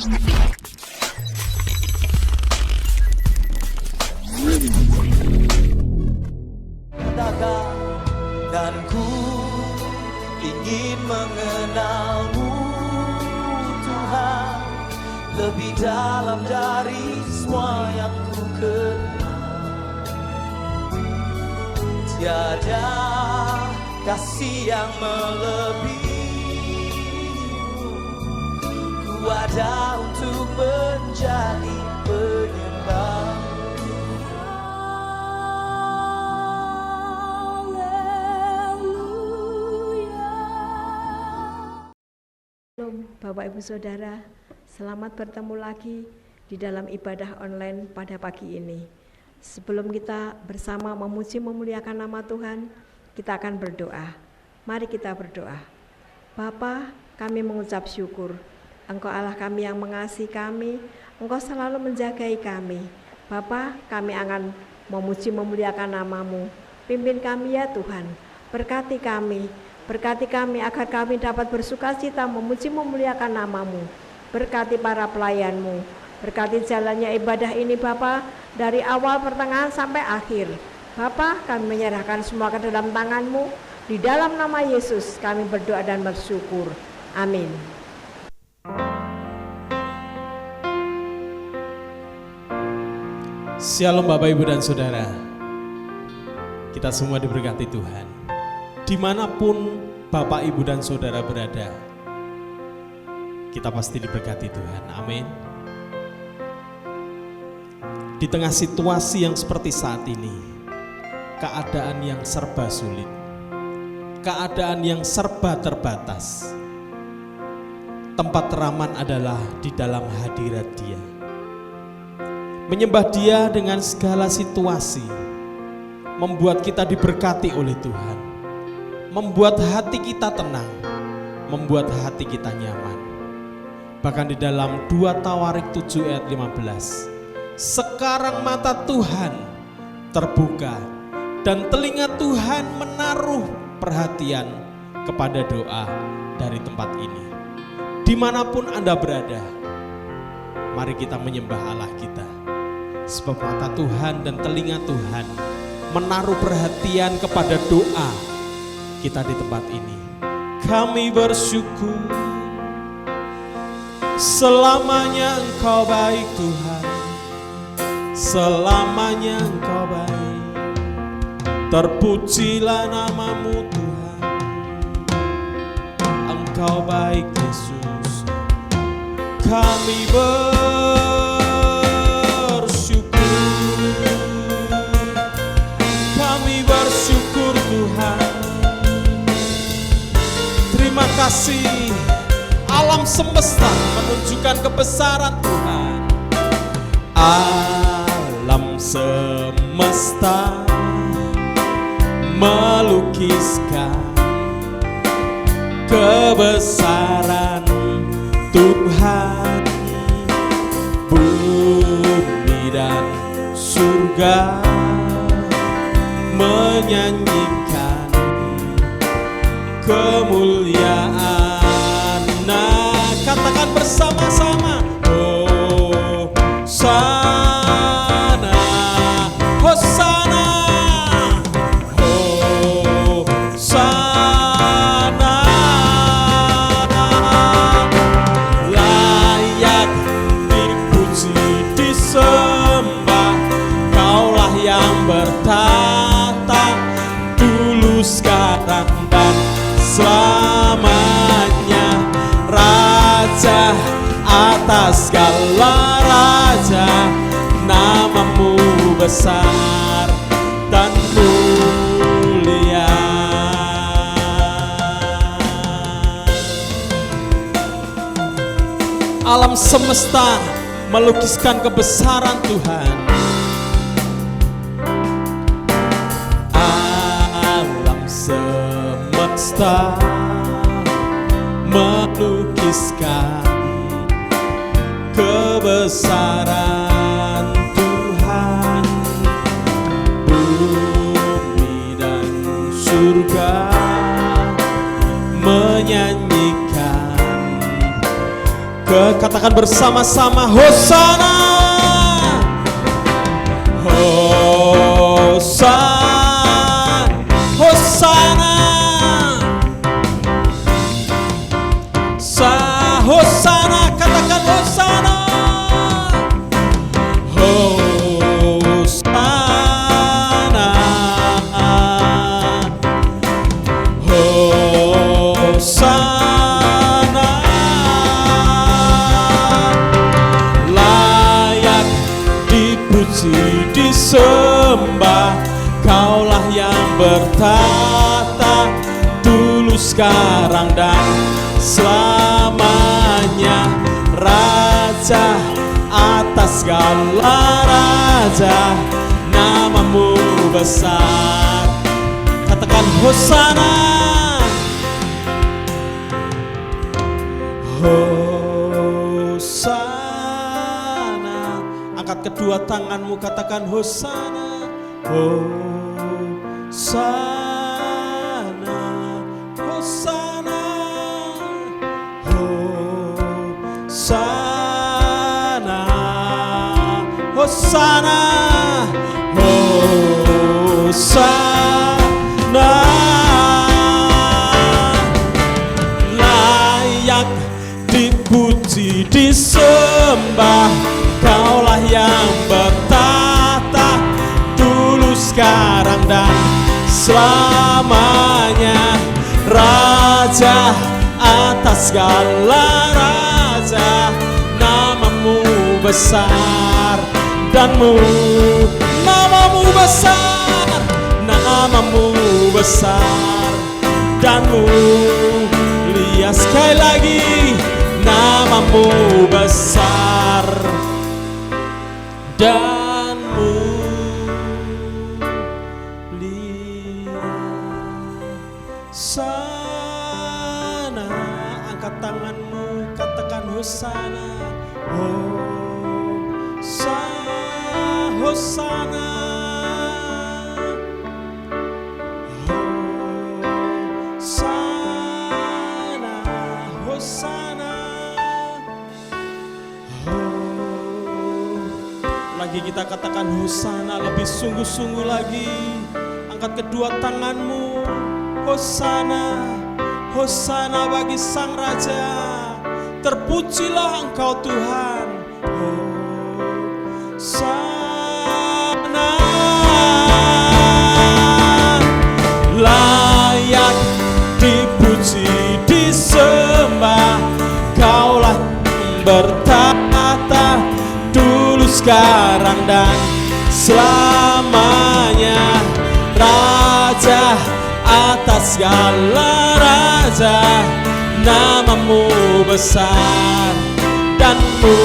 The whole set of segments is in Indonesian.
Dan ku ingin mengenalmu Tuhan, lebih dalam dari semua yang ku kenal. Tiada kasih yang melebihimu, ku ada untuk menjadi penyembah. Bapak Ibu Saudara, selamat bertemu lagi di dalam ibadah online pada pagi ini. Sebelum kita bersama memuji memuliakan nama Tuhan, kita akan berdoa. Mari kita berdoa. Bapa, kami mengucap syukur. Engkau Allah kami yang mengasihi kami, Engkau selalu menjagai kami. Bapa, kami akan memuji memuliakan nama-Mu. Pimpin kami ya Tuhan, berkati kami agar kami dapat bersukacita memuji memuliakan nama-Mu. Berkati para pelayan-Mu, berkati jalannya ibadah ini Bapa, dari awal pertengahan sampai akhir. Bapa, kami menyerahkan semua ke dalam tangan-Mu. Di dalam nama Yesus kami berdoa dan bersyukur. Amin. Shalom Bapak Ibu dan Saudara. Kita semua diberkati Tuhan. Dimanapun Bapak, Ibu, dan Saudara berada, kita pasti diberkati Tuhan. Amin. Di tengah situasi yang seperti saat ini, keadaan yang serba sulit, keadaan yang serba terbatas, tempat teraman adalah di dalam hadirat Dia. Menyembah Dia dengan segala situasi membuat kita diberkati oleh Tuhan, membuat hati kita tenang, membuat hati kita nyaman. Bahkan di dalam 2 Tawarik 7 ayat 15, sekarang mata Tuhan terbuka dan telinga Tuhan menaruh perhatian kepada doa dari tempat ini. Dimanapun Anda berada, mari kita menyembah Allah kita. Sebab mata Tuhan dan telinga Tuhan menaruh perhatian kepada doa kita di tempat ini. Kami bersyukur, selamanya Engkau baik Tuhan, selamanya Engkau baik. Terpujilah nama-Mu Tuhan, Engkau baik Yesus. Kami bersyukur Tuhan. Terima kasih, alam semesta menunjukkan kebesaran Tuhan. Alam semesta melukiskan kebesaran Tuhan. Bumi dan surga menyanyikan kemuliaan. Nah, katakan bersama-sama, Hosana, Hosana, Hosana. Layak dipuji, disembah, Kaulah yang bertata dulu, sekarang, dan selamanya. Raja atas segala raja, nama-Mu besar dan mulia. Alam semesta melukiskan kebesaran Tuhan. Alam semesta melukiskan kebesaran Tuhan. Bumi dan surga menyanyikan Katakan bersama-sama, Hosana, Hosana, Hosana, Hosana, katakan Hosana, Hosana, Hosana. Layak dipuji, disembah, Kaulah yang bertata dulu, sekarang dan selamanya. Raja atas segala raja, namamu besar. Katakan Hosana, Hosana. Angkat kedua tanganmu, katakan Hosana, Hosana, Hosana, Hosana, Hosana, Hosana. Layak dipuji, disembah, Kaulah yang bertata dulu, sekarang dan selamanya. Raja atas segala raja, namamu besar danmu, namamu besar, namamu besar danmu. Lihat sekali lagi, namamu besar danmu. Sana, angkat tanganmu, katakan Hosana, Hosana, Hosana, Hosana, Hosana. Lagi kita katakan Hosana lebih sungguh-sungguh lagi. Angkat kedua tanganmu, Hosana, Hosana bagi Sang Raja. Terpujilah Engkau Tuhan, Hosana. Layak dipuji, disembah, Kaulah bertata dulu, sekarang dan selamanya. Raja atas segala raja, namamu besar danmu,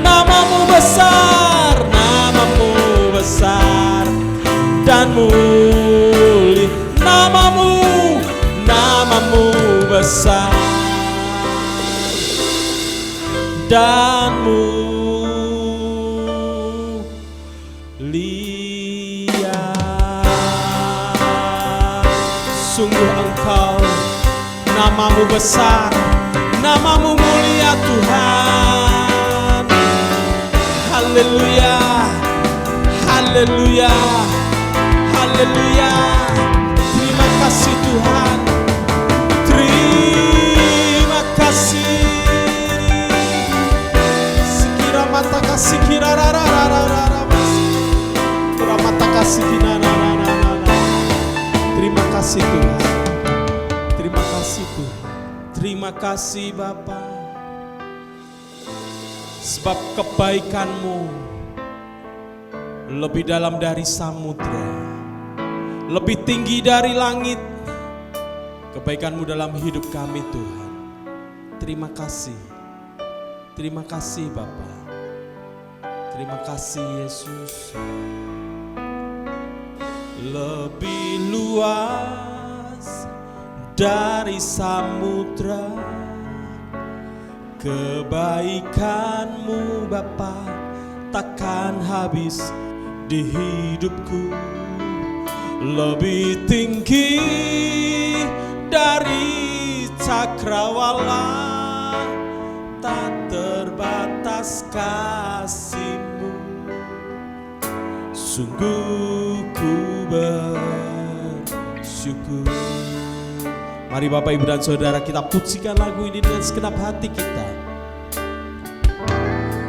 namamu besar, namamu besar danmu. Namamu, namamu besar danmu. Sungguh Engkau, namamu besar, namamu mulia Tuhan. Haleluya, haleluya, haleluya. Terima kasih Tuhan, terima kasih. Sekira mata kasih, kira rara kira mata kasih, kira terima kasih Tuhan, terima kasih Tuhan, terima kasih Bapa, sebab kebaikan-Mu lebih dalam dari samudra, lebih tinggi dari langit. Kebaikan-Mu dalam hidup kami Tuhan. Terima kasih Bapa, terima kasih Yesus. Lebih luas dari samudra, kebaikan-Mu Bapa takkan habis di hidupku. Lebih tinggi dari cakrawala, tak terbatas kasih-Mu. Sungguh ku bersyukur. Mari Bapak Ibu dan Saudara, kita pujikan lagu ini dengan segenap hati kita.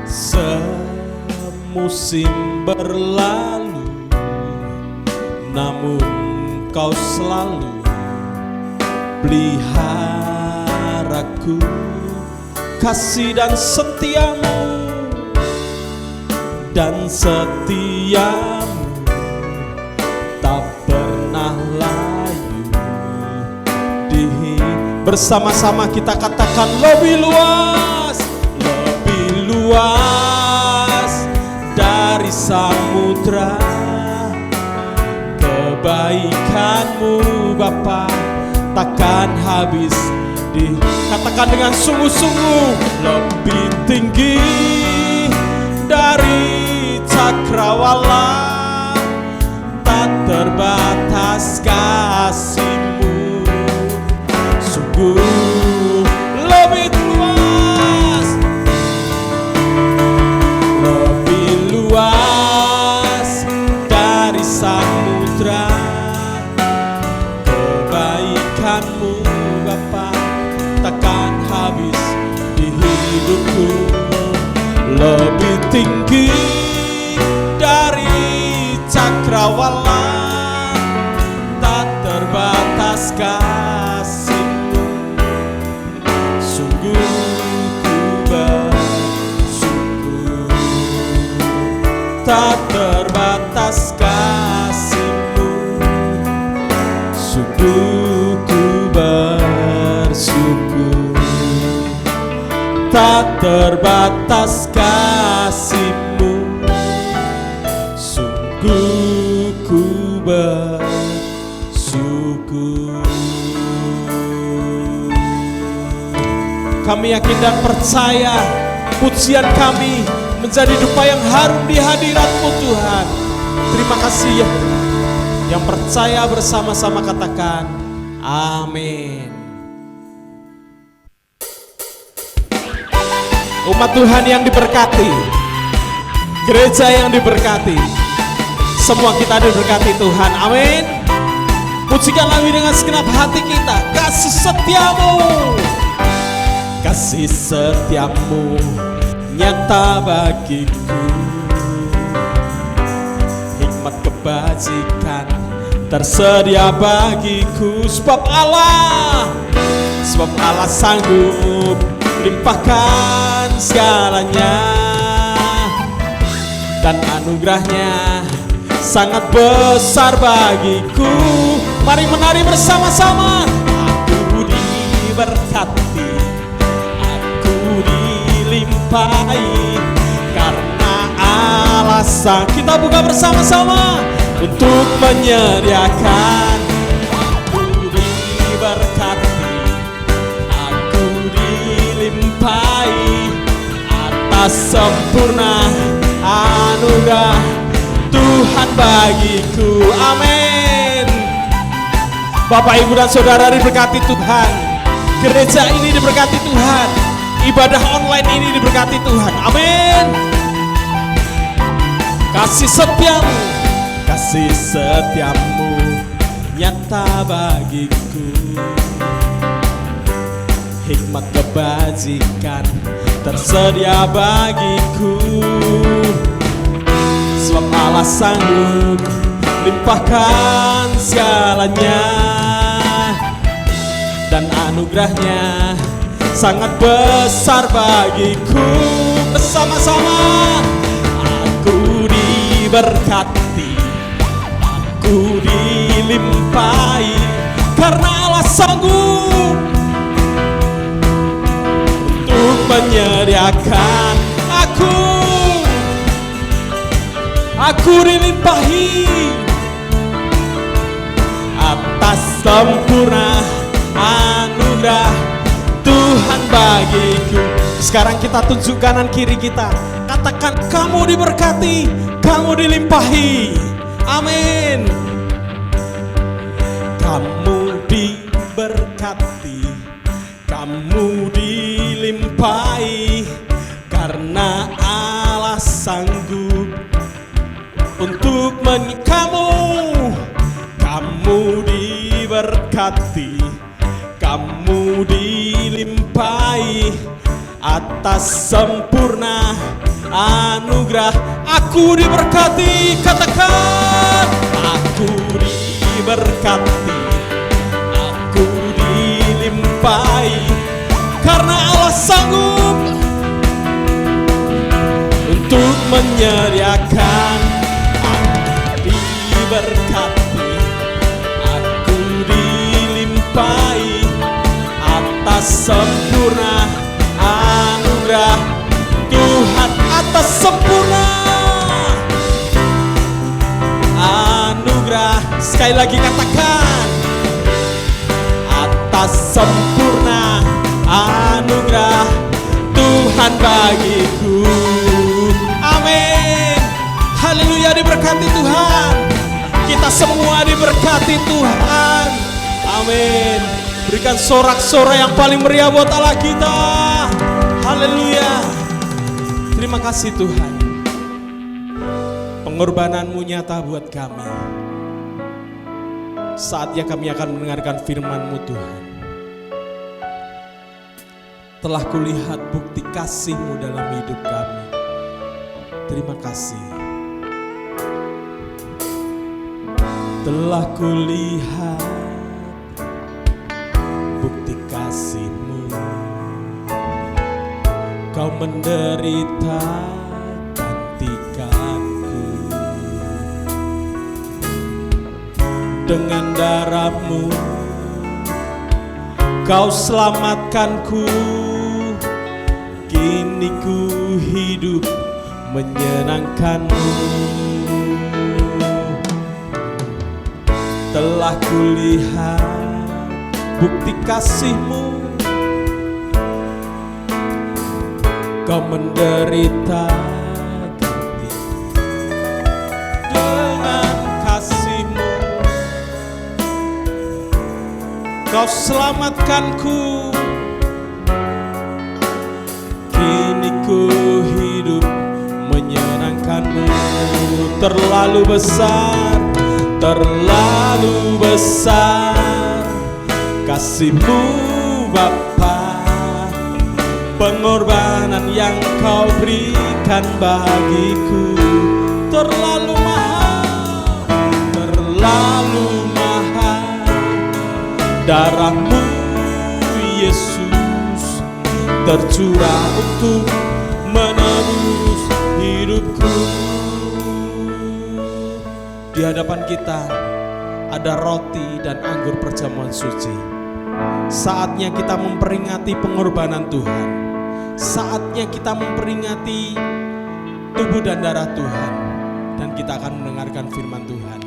Semusim berlalu, namun Kau selalu peliharaku. Kasih dan setiamu, dan setiamu tak pernah layu. Bersama-sama kita katakan lebih luas dari samudra. Kebaikan-Mu Bapa takkan habis. Katakan dengan sungguh-sungguh, lebih tinggi dari cakrawala, tak terbatas kasih-Mu. Sungguh lebih luas dari samudra. Kebaikan-Mu Bapa takkan habis di hidupku. Lebih tinggi dari cakrawala, tak terbatas kasih-Mu. Sungguh ku bersyukur, tak terbatas kasih-Mu. Sungguh ku bersyukur, tak terbatas kasih-Mu. Sungguh ku bersyukur. Kami yakin dan percaya pujian kami menjadi dupa yang harum di hadirat-Mu Tuhan. Terima kasih ya. Yang percaya bersama-sama katakan amin. Umat Tuhan yang diberkati, gereja yang diberkati, semua kita diberkati Tuhan, amin. Pujikan lagu dengan segenap hati kita. Kasih setiamu, kasih setiamu nyata bagiku. Hikmat kebajikan tersedia bagiku. Sebab Allah sanggup limpahkan segalanya, dan anugerahnya sangat besar bagiku. Mari menari bersama-sama. Aku diberkati, aku dilimpahi, karena alasan kita buka bersama-sama untuk menyediakan. Aku diberkati, aku dilimpahi atas sempurna anugerah Tuhan bagiku, amin. Bapak, Ibu dan Saudara diberkati Tuhan. Gereja ini diberkati Tuhan. Ibadah online ini diberkati Tuhan, amin. Kasih setiamu nyata bagiku. Hikmat kebajikan tersedia bagiku. Sebab Allah sanggup limpahkan segalanya, dan anugerahnya sangat besar bagiku. Bersama-sama. Aku diberkati, aku dilimpahi, karena Allah sanggup untuk menyediakan. Aku dilimpahi atas sempurna anugerah Tuhan bagiku. Sekarang kita tunjuk kanan kiri kita, katakan kamu diberkati, kamu dilimpahi, amin. Kamu diberkati, kamu dilimpahi, atas sempurna anugerah. Aku diberkati, katakan aku diberkati, aku dilimpahi, karena Allah sanggup untuk menyediakan. Aku diberkati, aku dilimpahi atas sempurna anugerah Tuhan, atas sempurna anugerah. Sekali lagi katakan, atas sempurna anugerah Tuhan bagiku. Amin. Haleluya, diberkati Tuhan. Kita semua diberkati Tuhan. Amin. Berikan sorak-sorai yang paling meriah buat Allah kita. Haleluya. Terima kasih Tuhan. Pengorbananmu nyata buat kami. Saatnya kami akan mendengarkan firman-Mu Tuhan. Telah kulihat bukti kasih-Mu dalam hidup kami. Terima kasih. Telah kulihat bukti kasih-Mu. Kau menderita gantikanku. Dengan darah-Mu Kau selamatkanku. Kini ku hidup menyenangkan-Mu. Telah kulihat bukti kasih-Mu. Kau menderita ganti dengan kasih-Mu. Kau selamatkanku. Kini ku hidup menyenangkan-Mu. Terlalu besar, terlalu besar kasih-Mu Bapa. Pengorbanan yang Kau berikan bagiku terlalu mahal, terlalu mahal. Darah-Mu Yesus tercurah untuk menebus hidupku. Di hadapan kita ada roti dan anggur perjamuan suci. Saatnya kita memperingati pengorbanan Tuhan. Saatnya kita memperingati tubuh dan darah Tuhan. Dan kita akan mendengarkan firman Tuhan.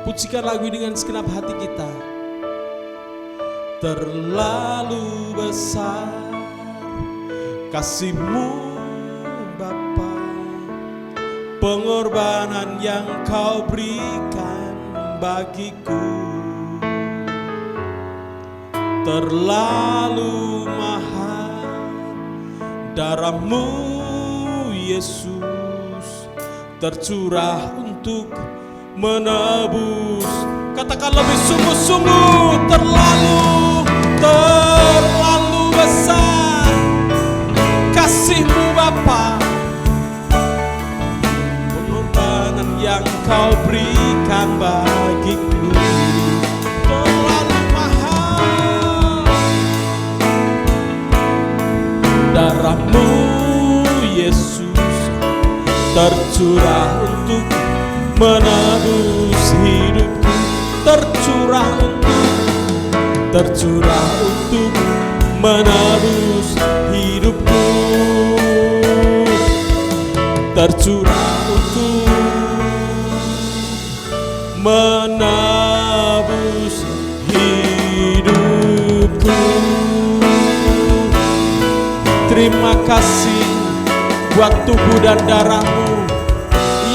Pujikan lagu dengan segenap hati kita. Terlalu besar kasih-Mu Bapa. Pengorbanan yang Kau berikan bagiku terlalu mahal. Darah-Mu Yesus tercurah untuk menebus. Katakan lebih sungguh-sungguh. Terlalu besar kasih-Mu Bapa. Pengorbanan yang Kau berikan bagiku terlalu mahal. Darah-Mu Yesus tercurah untuk menebus hidupku. Tercurah untuk menebus hidupku. Tercurah untuk menebus hidupku. Terima kasih buat tubuh dan darah-Mu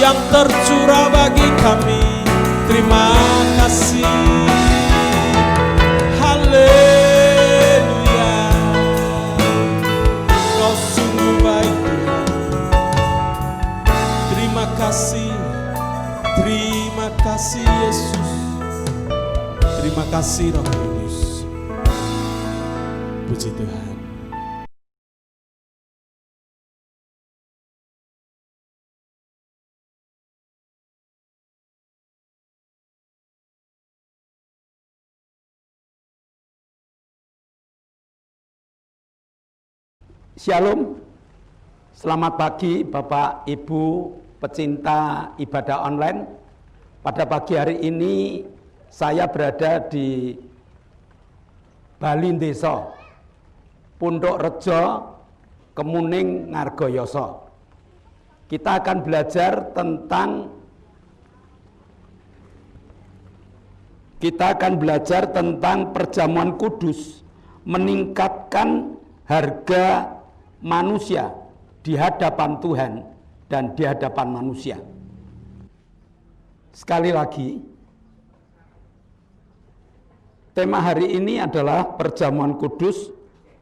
yang tercurah bagi kami. Terima kasih. Haleluya. Kau sungguh baik Tuhan. Terima kasih. Terima kasih Yesus. Terima kasih Roh Kudus. Puji Tuhan. Shalom, selamat pagi Bapak Ibu pecinta ibadah online. Pada pagi hari ini saya berada di Balindeso, Pondok Rejo, Kemuning, Ngargoyoso. Kita akan belajar tentang perjamuan kudus, meningkatkan harga manusia di hadapan Tuhan dan di hadapan manusia. Sekali lagi, tema hari ini adalah perjamuan kudus,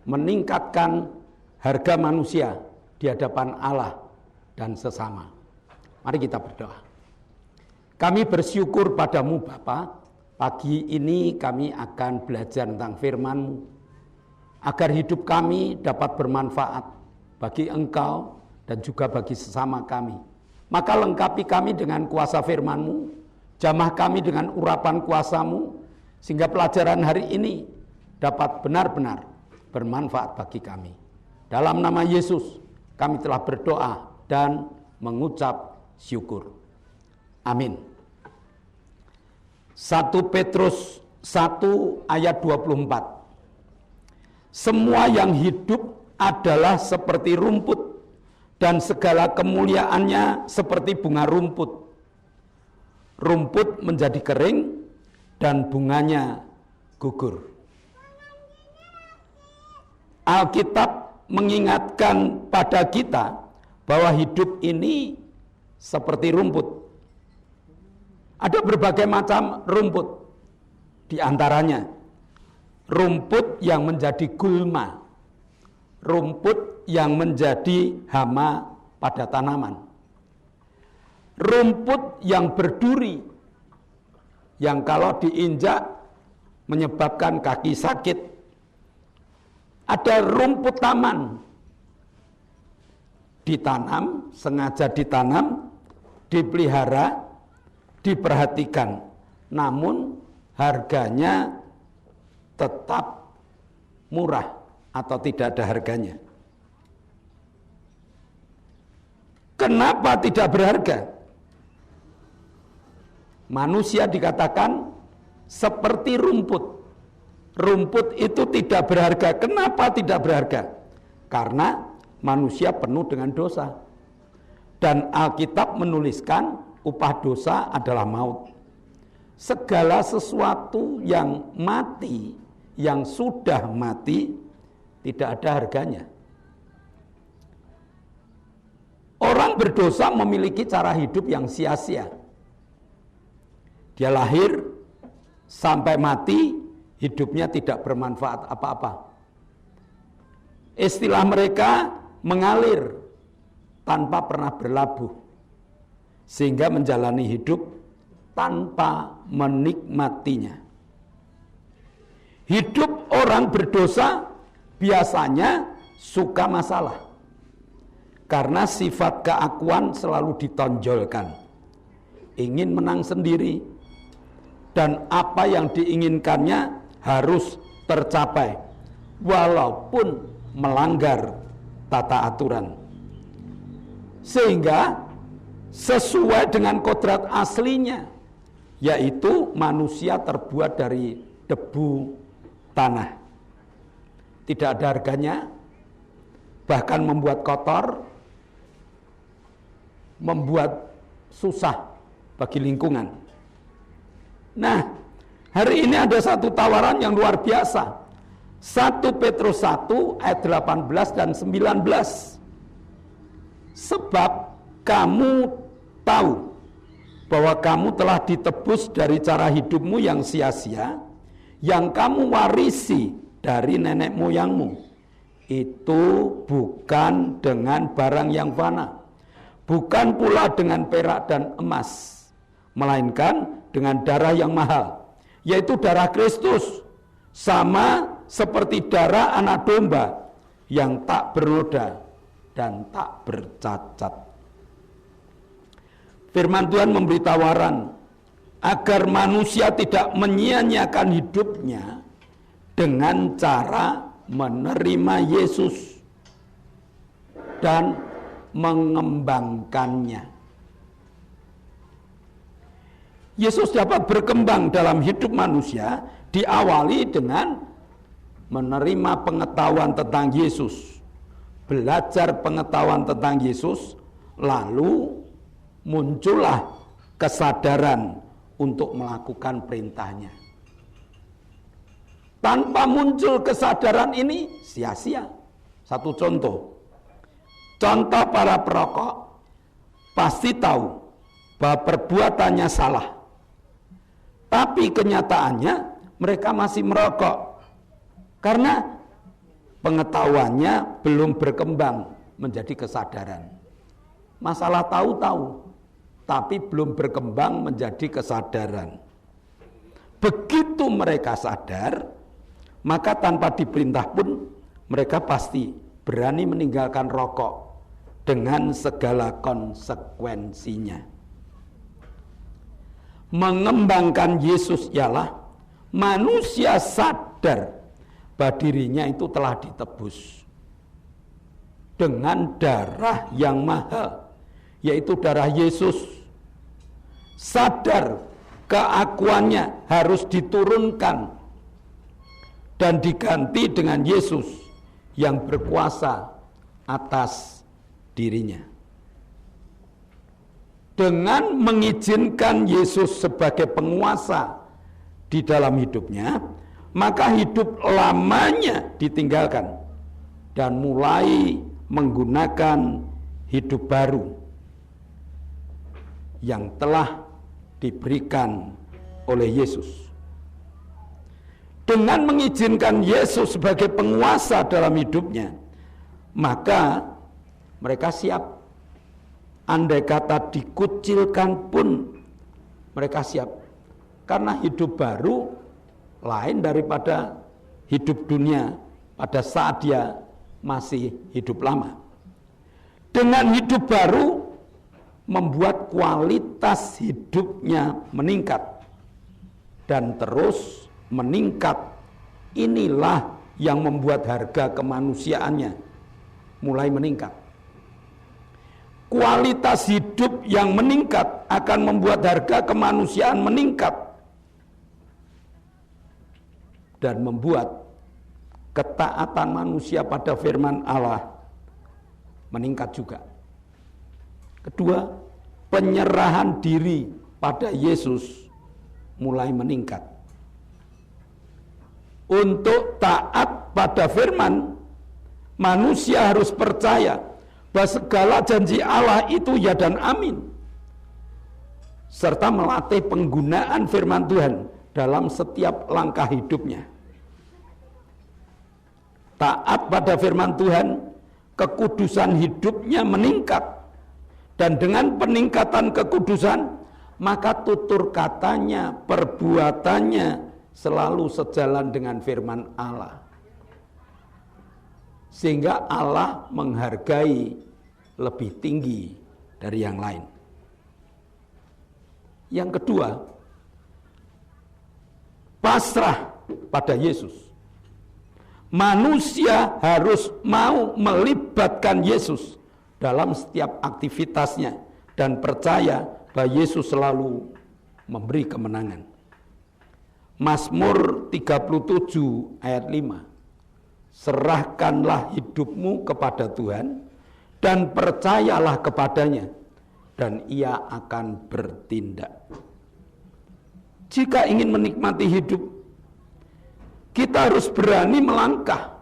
meningkatkan harga manusia di hadapan Allah dan sesama. Mari kita berdoa. Kami bersyukur padamu Bapa, pagi ini kami akan belajar tentang firman-Mu, agar hidup kami dapat bermanfaat bagi Engkau dan juga bagi sesama kami. Maka lengkapi kami dengan kuasa firman-Mu, jamah kami dengan urapan kuasa-Mu, sehingga pelajaran hari ini dapat benar-benar bermanfaat bagi kami. Dalam nama Yesus kami telah berdoa dan mengucap syukur. Amin. 1 Petrus 1 ayat 24. Semua yang hidup adalah seperti rumput, dan segala kemuliaannya seperti bunga rumput. Rumput menjadi kering, dan bunganya gugur. Alkitab mengingatkan pada kita bahwa hidup ini seperti rumput. Ada berbagai macam rumput, di antaranya rumput yang menjadi gulma, rumput yang menjadi hama pada tanaman, rumput yang berduri, yang kalau diinjak menyebabkan kaki sakit. Ada rumput taman, ditanam, sengaja ditanam, dipelihara, diperhatikan, namun harganya tetap murah atau tidak ada harganya. Kenapa tidak berharga? Manusia dikatakan seperti rumput. Rumput itu tidak berharga. Kenapa tidak berharga? Karena manusia penuh dengan dosa. Dan Alkitab menuliskan upah dosa adalah maut. Segala sesuatu yang mati, yang sudah mati, tidak ada harganya. Orang berdosa memiliki cara hidup yang sia-sia. Dia lahir sampai mati, hidupnya tidak bermanfaat apa-apa. Istilah mereka mengalir tanpa pernah berlabuh, sehingga menjalani hidup tanpa menikmatinya. Hidup orang berdosa biasanya suka masalah, karena sifat keakuan selalu ditonjolkan, ingin menang sendiri, dan apa yang diinginkannya harus tercapai walaupun melanggar tata aturan, sehingga sesuai dengan kodrat aslinya, yaitu manusia terbuat dari debu tanah, tidak ada harganya, bahkan membuat kotor, membuat susah bagi lingkungan. Nah, hari ini ada satu tawaran yang luar biasa. 1 Petrus 1 ayat 18 dan 19. Sebab kamu tahu bahwa kamu telah ditebus dari cara hidupmu yang sia-sia, yang kamu warisi dari nenek moyangmu. Itu bukan dengan barang yang fana, bukan pula dengan perak dan emas, melainkan dengan darah yang mahal, yaitu darah Kristus, sama seperti darah anak domba yang tak bernoda dan tak bercacat. Firman Tuhan memberi tawaran agar manusia tidak menyia-nyiakan hidupnya dengan cara menerima Yesus dan mengembangkannya. Yesus dapat berkembang dalam hidup manusia diawali dengan menerima pengetahuan tentang Yesus, belajar pengetahuan tentang Yesus, lalu muncullah kesadaran untuk melakukan perintahnya. Tanpa muncul kesadaran ini sia-sia. Satu contoh para perokok pasti tahu bahwa perbuatannya salah, tapi kenyataannya mereka masih merokok karena pengetahuannya belum berkembang menjadi kesadaran. Masalah tahu-tahu, tapi belum berkembang menjadi kesadaran. Begitu mereka sadar, maka tanpa diperintah pun mereka pasti berani meninggalkan rokok dengan segala konsekuensinya. Mengembangkan Yesus ialah manusia sadar bahwa dirinya itu telah ditebus dengan darah yang mahal, yaitu darah Yesus. Sadar keakuannya harus diturunkan dan diganti dengan Yesus yang berkuasa atas dirinya. Dengan mengizinkan Yesus sebagai penguasa di dalam hidupnya, maka hidup lamanya ditinggalkan dan mulai menggunakan hidup baru yang telah diberikan oleh Yesus. Dengan mengizinkan Yesus sebagai penguasa dalam hidupnya, maka mereka siap. Andai kata dikucilkan pun mereka siap. Karena hidup baru lain daripada hidup dunia pada saat dia masih hidup lama. Dengan hidup baru membuat kualitas hidupnya meningkat dan terus meningkat. Inilah yang membuat harga kemanusiaannya mulai meningkat. Kualitas hidup yang meningkat akan membuat harga kemanusiaan meningkat dan membuat ketaatan manusia pada firman Allah meningkat juga. Kedua, penyerahan diri pada Yesus mulai meningkat. Untuk taat pada firman, manusia harus percaya bahwa segala janji Allah itu ya dan amin, serta melatih penggunaan firman Tuhan dalam setiap langkah hidupnya. Taat pada firman Tuhan, kekudusan hidupnya meningkat, dan dengan peningkatan kekudusan, maka tutur katanya, perbuatannya selalu sejalan dengan firman Allah. Sehingga Allah menghargai lebih tinggi dari yang lain. Yang kedua, pasrah pada Yesus. Manusia harus mau melibatkan Yesus dalam setiap aktivitasnya dan percaya bahwa Yesus selalu memberi kemenangan. Mazmur 37 ayat 5. Serahkanlah hidupmu kepada Tuhan dan percayalah kepadanya dan ia akan bertindak. Jika ingin menikmati hidup, kita harus berani melangkah,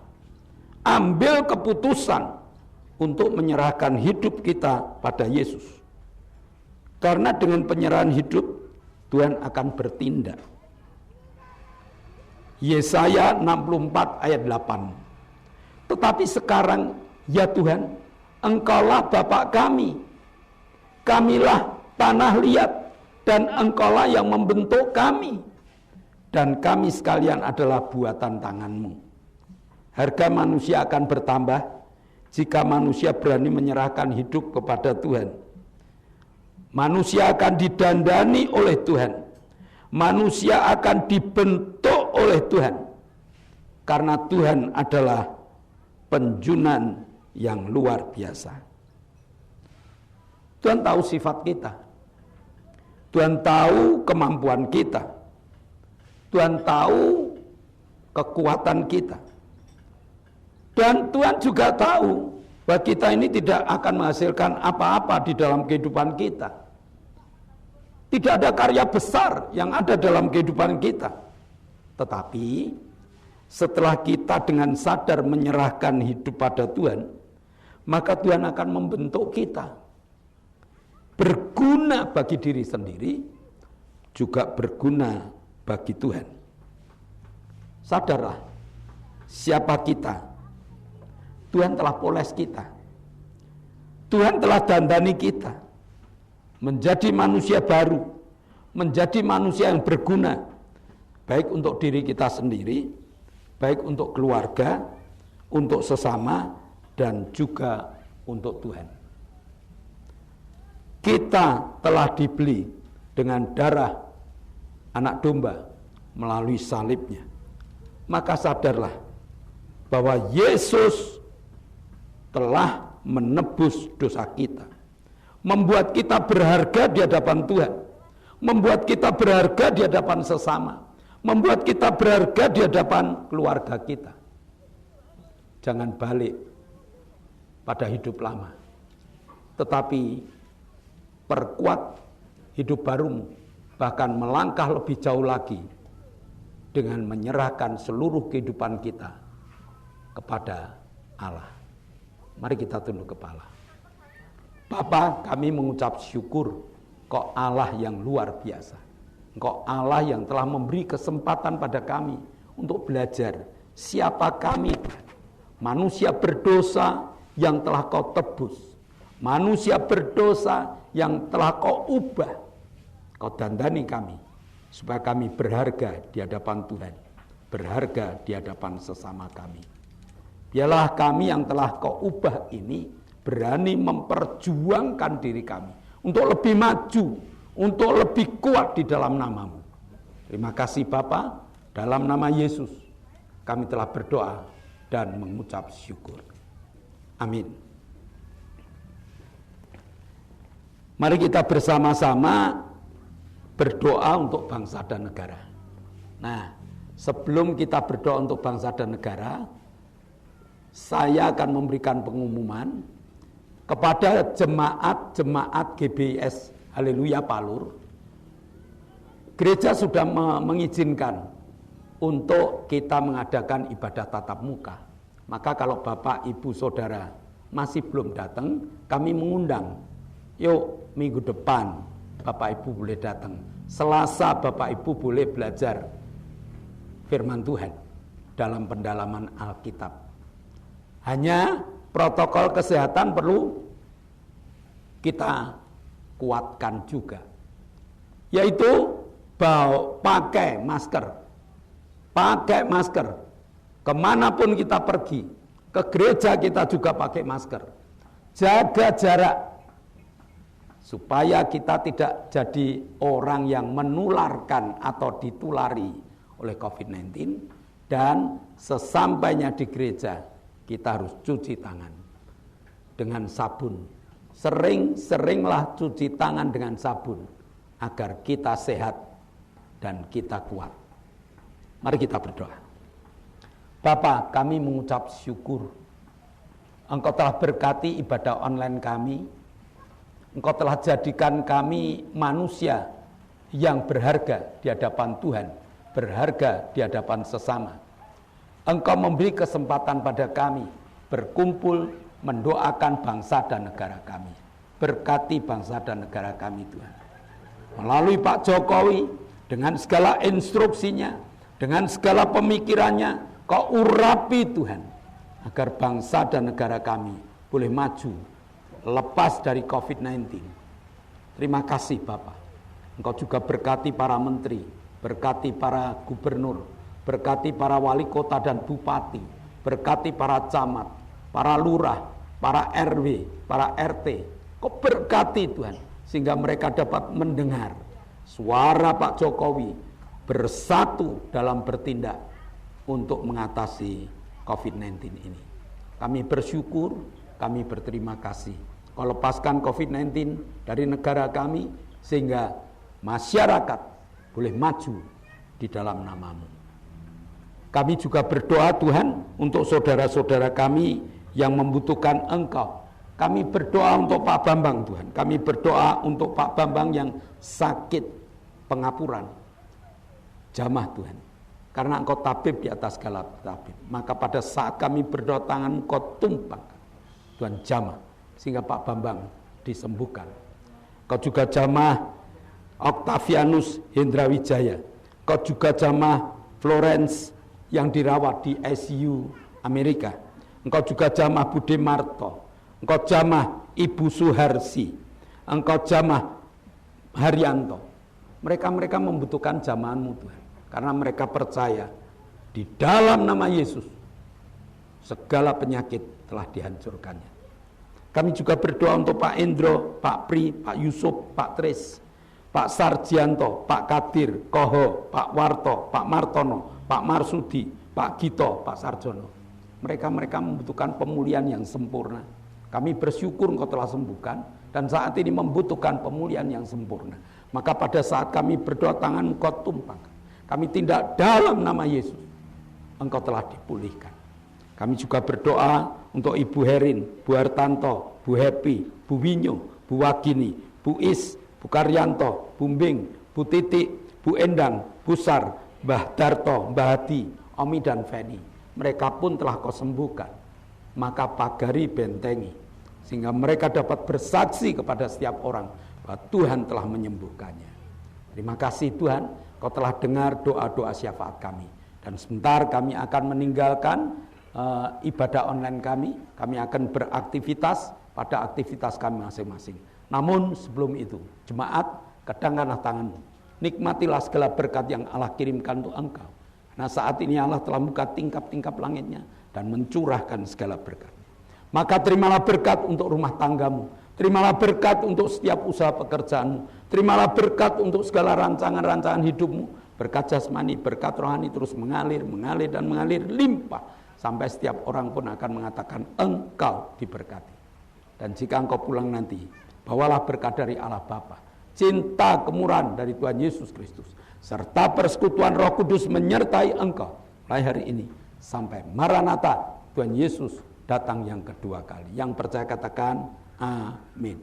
ambil keputusan untuk menyerahkan hidup kita pada Yesus. Karena dengan penyerahan hidup, Tuhan akan bertindak. Yesaya 64 ayat 8. Tetapi sekarang, ya Tuhan, Engkaulah Bapa kami. Kamilah tanah liat, dan Engkaulah yang membentuk kami. Dan kami sekalian adalah buatan tangan-Mu. Harga manusia akan bertambah jika manusia berani menyerahkan hidup kepada Tuhan. Manusia akan didandani oleh Tuhan. Manusia akan dibentuk oleh Tuhan. Karena Tuhan adalah penjunan yang luar biasa. Tuhan tahu sifat kita. Tuhan tahu kemampuan kita. Tuhan tahu kekuatan kita. Dan Tuhan juga tahu bahwa kita ini tidak akan menghasilkan apa-apa di dalam kehidupan kita. Tidak ada karya besar yang ada dalam kehidupan kita. Tetapi setelah kita dengan sadar menyerahkan hidup pada Tuhan, maka Tuhan akan membentuk kita berguna bagi diri sendiri, juga berguna bagi Tuhan. Sadarlah siapa kita. Tuhan telah poles kita. Tuhan telah dandani kita menjadi manusia baru, menjadi manusia yang berguna, baik untuk diri kita sendiri, baik untuk keluarga, untuk sesama, dan juga untuk Tuhan. Kita telah dibeli dengan darah anak domba melalui salibnya. Maka sadarlah bahwa Yesus telah menebus dosa kita, membuat kita berharga di hadapan Tuhan, membuat kita berharga di hadapan sesama, membuat kita berharga di hadapan keluarga kita. Jangan balik pada hidup lama, tetapi perkuat hidup barumu, bahkan melangkah lebih jauh lagi dengan menyerahkan seluruh kehidupan kita kepada Allah. Mari kita tunduk kepala. Bapa, kami mengucap syukur Engkau Allah yang luar biasa. Engkau Allah yang telah memberi kesempatan pada kami untuk belajar siapa kami. Manusia berdosa yang telah Kau tebus. Manusia berdosa yang telah Kau ubah. Kau dandani kami supaya kami berharga di hadapan Tuhan, berharga di hadapan sesama kami. Biarlah kami yang telah Kau ubah ini berani memperjuangkan diri kami untuk lebih maju, untuk lebih kuat di dalam nama-Mu. Terima kasih Bapa, dalam nama Yesus kami telah berdoa dan mengucap syukur. Amin. Mari kita bersama-sama berdoa untuk bangsa dan negara. Nah, sebelum kita berdoa untuk bangsa dan negara, saya akan memberikan pengumuman kepada jemaat-jemaat GBIS Haleluya Palur. Gereja sudah mengizinkan untuk kita mengadakan ibadah tatap muka. Maka kalau Bapak, Ibu, Saudara masih belum datang, kami mengundang. Yuk, minggu depan Bapak Ibu boleh datang. Selasa Bapak Ibu boleh belajar firman Tuhan dalam pendalaman Alkitab. Hanya protokol kesehatan perlu kita kuatkan juga, yaitu pakai masker. Pakai masker kemanapun kita pergi. Ke gereja kita juga pakai masker. Jaga jarak supaya kita tidak jadi orang yang menularkan atau ditulari oleh COVID-19. Dan sesampainya di gereja kita harus cuci tangan dengan sabun. Sering-seringlah cuci tangan dengan sabun agar kita sehat dan kita kuat. Mari kita berdoa. Bapa, kami mengucap syukur. Engkau telah berkati ibadah online kami. Engkau telah jadikan kami manusia yang berharga di hadapan Tuhan, berharga di hadapan sesama. Engkau memberi kesempatan pada kami berkumpul mendoakan bangsa dan negara kami. Berkati bangsa dan negara kami Tuhan. Melalui Pak Jokowi dengan segala instruksinya, dengan segala pemikirannya, Kau urapi Tuhan agar bangsa dan negara kami boleh maju lepas dari COVID-19. Terima kasih Bapak. Engkau juga berkati para menteri, berkati para gubernur, berkati para wali kota dan bupati, berkati para camat, para lurah, para RW, para RT. Kau berkati Tuhan, sehingga mereka dapat mendengar suara Pak Jokowi bersatu dalam bertindak untuk mengatasi COVID-19 ini. Kami bersyukur kami berterima kasih. Kau lepaskan COVID-19 dari negara kami, sehingga masyarakat boleh maju di dalam nama-Mu. Kami juga berdoa Tuhan untuk saudara-saudara kami yang membutuhkan Engkau. Kami berdoa untuk Pak Bambang Tuhan. Kami berdoa untuk Pak Bambang yang sakit pengapuran. Jamah Tuhan. Karena Engkau tabib di atas segala tabib. Maka pada saat kami berdoa, tangan Engkau tumpangkan. Tuhan jamah. Sehingga Pak Bambang disembuhkan. Kau juga jamah Octavianus Hendrawijaya. Kau juga jamah Florence yang dirawat di ICU Amerika. Engkau juga jamah Bude Marto. Engkau jamah Ibu Suharsi. Engkau jamah Haryanto. Mereka membutuhkan jamahan-Mu Tuhan. Karena mereka percaya di dalam nama Yesus segala penyakit telah dihancurkannya. Kami juga berdoa untuk Pak Endro, Pak Pri, Pak Yusuf, Pak Tris, Pak Sarjianto, Pak Kadir, Koho, Pak Warto, Pak Martono, Pak Marsudi, Pak Gito, Pak Sarjono. Mereka membutuhkan pemulihan yang sempurna. Kami bersyukur Engkau telah sembuhkan, dan saat ini membutuhkan pemulihan yang sempurna. Maka pada saat kami berdoa, tangan Engkau tumpangkan. Kami tindak dalam nama Yesus. Engkau telah dipulihkan. Kami juga berdoa untuk Ibu Herin, Bu Hartanto, Bu Happy, Bu Winyo, Bu Wagini, Bu Is, Bu Karyanto, Bu Mbing, Bu Titik, Bu Endang, Bu Sar, Mbah Darto, Mbah Hadi, Omi dan Feni. Mereka pun telah Kau sembuhkan. Maka pagari bentengi, sehingga mereka dapat bersaksi kepada setiap orang bahwa Tuhan telah menyembuhkannya. Terima kasih Tuhan, Kau telah dengar doa-doa syafaat kami. Dan sebentar kami akan meninggalkan ibadah online kami akan beraktivitas pada aktivitas kami masing-masing. Namun sebelum itu, jemaat, kedangkanlah tanganmu, nikmatilah segala berkat yang Allah kirimkan untuk engkau. Nah saat ini Allah telah buka tingkap-tingkap langitnya dan mencurahkan segala berkat. Maka terimalah berkat untuk rumah tanggamu, terimalah berkat untuk setiap usaha pekerjaanmu, terimalah berkat untuk segala rancangan-rancangan hidupmu. Berkat jasmani, berkat rohani terus mengalir dan mengalir limpah, sampai setiap orang pun akan mengatakan engkau diberkati. Dan jika engkau pulang nanti, bawalah berkat dari Allah Bapa, cinta kemurahan dari Tuhan Yesus Kristus, serta persekutuan Roh Kudus menyertai engkau mulai hari ini sampai Maranatha, Tuhan Yesus datang yang kedua kali. Yang percaya katakan amin.